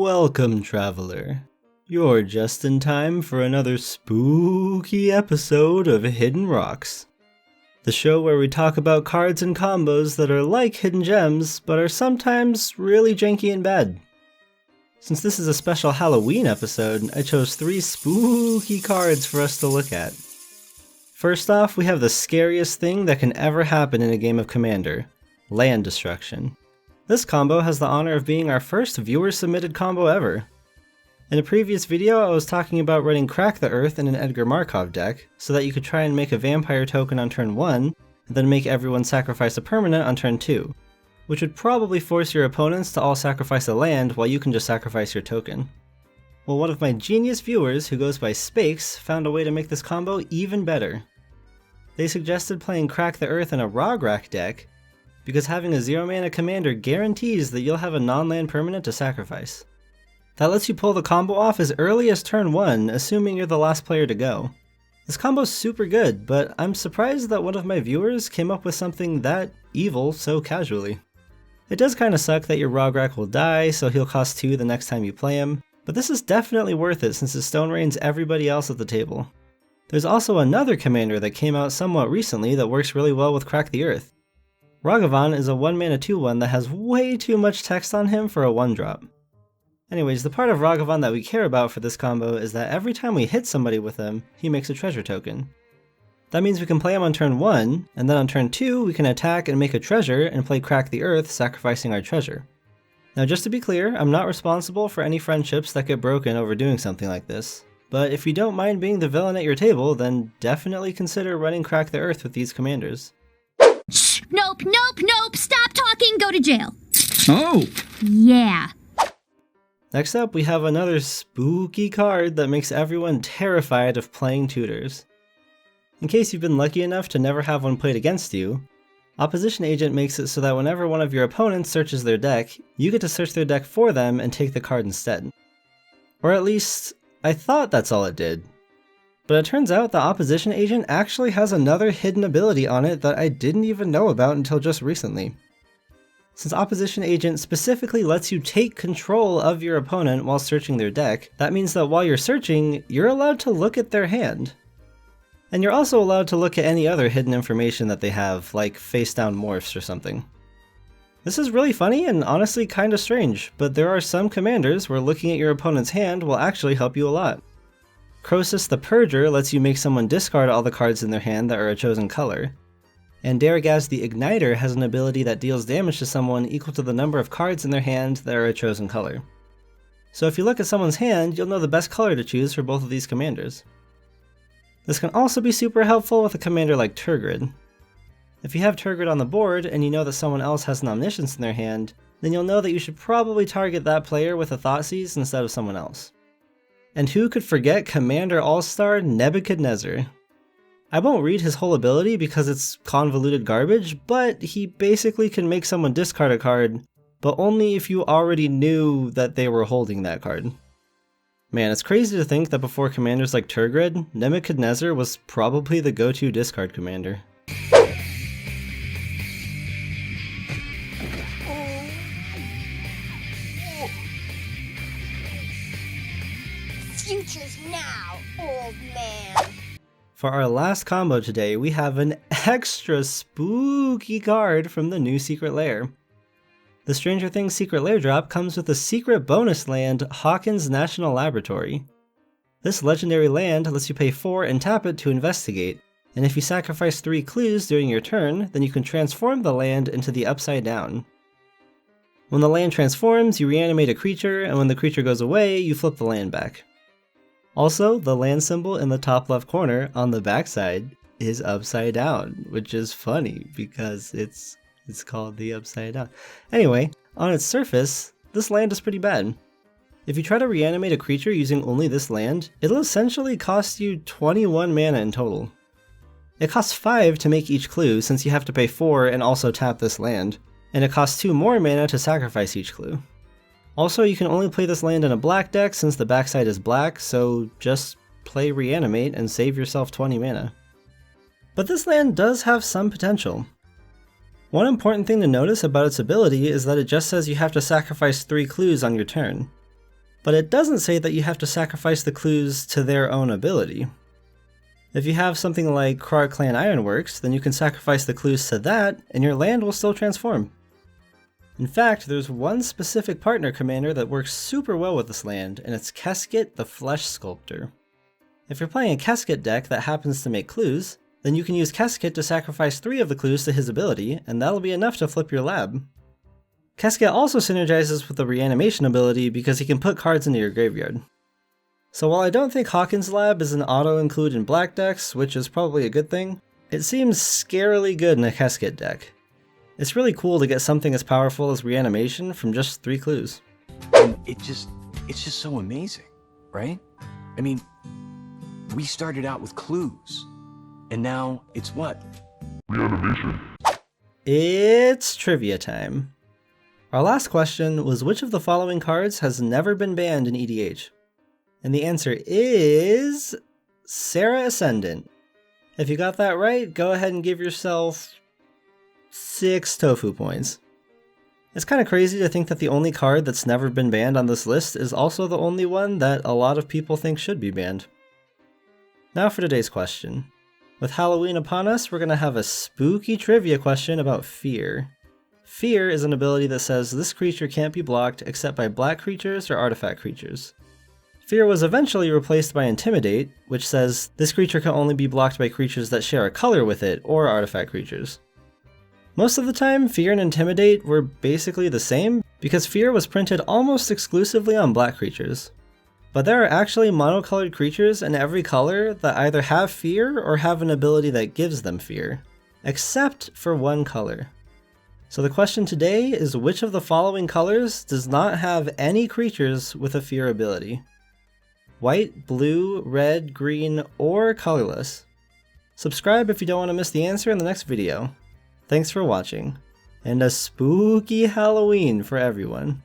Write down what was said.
Welcome, traveler. You're just in time for another spooky episode of Hidden Rocks, the show where we talk about cards and combos that are like hidden gems, but are sometimes really janky and bad. Since this is a special Halloween episode, I chose 3 spooky cards for us to look at. First off, we have the scariest thing that can ever happen in a game of Commander: land destruction. This combo has the honor of being our first viewer-submitted combo ever. In a previous video, I was talking about running Crack the Earth in an Edgar Markov deck, so that you could try and make a vampire token on turn 1, and then make everyone sacrifice a permanent on turn 2, which would probably force your opponents to all sacrifice a land while you can just sacrifice your token. Well, one of my genius viewers, who goes by Spakes, found a way to make this combo even better. They suggested playing Crack the Earth in a Rograk deck, because having a 0-mana commander guarantees that you'll have a non-land permanent to sacrifice. That lets you pull the combo off as early as turn 1, assuming you're the last player to go. This combo's super good, but I'm surprised that one of my viewers came up with something that evil so casually. It does kinda suck that your Rograk will die, so he'll cost 2 the next time you play him, but this is definitely worth it since it stone rains everybody else at the table. There's also another commander that came out somewhat recently that works really well with Crack the Earth. Ragavan is a 1-mana 2/1 that has way too much text on him for a 1-drop. Anyways, the part of Ragavan that we care about for this combo is that every time we hit somebody with him, he makes a treasure token. That means we can play him on turn 1, and then on turn 2 we can attack and make a treasure and play Crack the Earth, sacrificing our treasure. Now just to be clear, I'm not responsible for any friendships that get broken over doing something like this, but if you don't mind being the villain at your table, then definitely consider running Crack the Earth with these commanders. Nope, stop talking, go to jail. Oh! Yeah. Next up, we have another spooky card that makes everyone terrified of playing tutors. In case you've been lucky enough to never have one played against you, Opposition Agent makes it so that whenever one of your opponents searches their deck, you get to search their deck for them and take the card instead. Or at least, I thought that's all it did. But it turns out the Opposition Agent actually has another hidden ability on it that I didn't even know about until just recently. Since Opposition Agent specifically lets you take control of your opponent while searching their deck, that means that while you're searching, you're allowed to look at their hand. And you're also allowed to look at any other hidden information that they have, like face-down morphs or something. This is really funny and honestly kinda strange, but there are some commanders where looking at your opponent's hand will actually help you a lot. Croesus the Purger lets you make someone discard all the cards in their hand that are a chosen color. And Daragaz the Igniter has an ability that deals damage to someone equal to the number of cards in their hand that are a chosen color. So if you look at someone's hand, you'll know the best color to choose for both of these commanders. This can also be super helpful with a commander like Turgid. If you have Turgid on the board and you know that someone else has an Omniscience in their hand, then you'll know that you should probably target that player with a Thoughtseize instead of someone else. And who could forget Commander All-Star Nebuchadnezzar? I won't read his whole ability because it's convoluted garbage, but he basically can make someone discard a card, but only if you already knew that they were holding that card. Man, it's crazy to think that before commanders like Turgid, Nebuchadnezzar was probably the go-to discard commander. Future's now, old man. For our last combo today, we have an extra spooky card from the new Secret Lair. The Stranger Things Secret Lair drop comes with a secret bonus land, Hawkins National Laboratory. This legendary land lets you pay 4 and tap it to investigate, and if you sacrifice 3 clues during your turn, then you can transform the land into the Upside Down. When the land transforms, you reanimate a creature, and when the creature goes away, you flip the land back. Also, the land symbol in the top left corner on the backside is upside down, which is funny because it's called the Upside Down. Anyway, on its surface, this land is pretty bad. If you try to reanimate a creature using only this land, it'll essentially cost you 21 mana in total. It costs 5 to make each clue since you have to pay 4 and also tap this land, and it costs 2 more mana to sacrifice each clue. Also, you can only play this land in a black deck since the backside is black, so just play Reanimate and save yourself 20 mana. But this land does have some potential. One important thing to notice about its ability is that it just says you have to sacrifice 3 clues on your turn. But it doesn't say that you have to sacrifice the clues to their own ability. If you have something like Krark Clan Ironworks, then you can sacrifice the clues to that, and your land will still transform. In fact, there's one specific partner commander that works super well with this land, and it's Keskit the Flesh Sculptor. If you're playing a Keskit deck that happens to make clues, then you can use Keskit to sacrifice 3 of the clues to his ability, and that'll be enough to flip your lab. Keskit also synergizes with the reanimation ability because he can put cards into your graveyard. So while I don't think Hawkins' lab is an auto-include in black decks, which is probably a good thing, it seems scarily good in a Keskit deck. It's really cool to get something as powerful as reanimation from just 3 clues. And it's just so amazing, right? I mean, we started out with clues, and now it's what? Reanimation. It's trivia time. Our last question was, which of the following cards has never been banned in EDH? And the answer is Serra Ascendant. If you got that right, go ahead and give yourself 6 tofu points. It's kind of crazy to think that the only card that's never been banned on this list is also the only one that a lot of people think should be banned. Now for today's question. With Halloween upon us, we're going to have a spooky trivia question about Fear. Fear is an ability that says this creature can't be blocked except by black creatures or artifact creatures. Fear was eventually replaced by Intimidate, which says this creature can only be blocked by creatures that share a color with it or artifact creatures. Most of the time, Fear and Intimidate were basically the same because Fear was printed almost exclusively on black creatures. But there are actually monocolored creatures in every color that either have Fear or have an ability that gives them Fear, except for one color. So the question today is, which of the following colors does not have any creatures with a Fear ability? White, blue, red, green, or colorless? Subscribe if you don't want to miss the answer in the next video. Thanks for watching, and a spooky Halloween for everyone.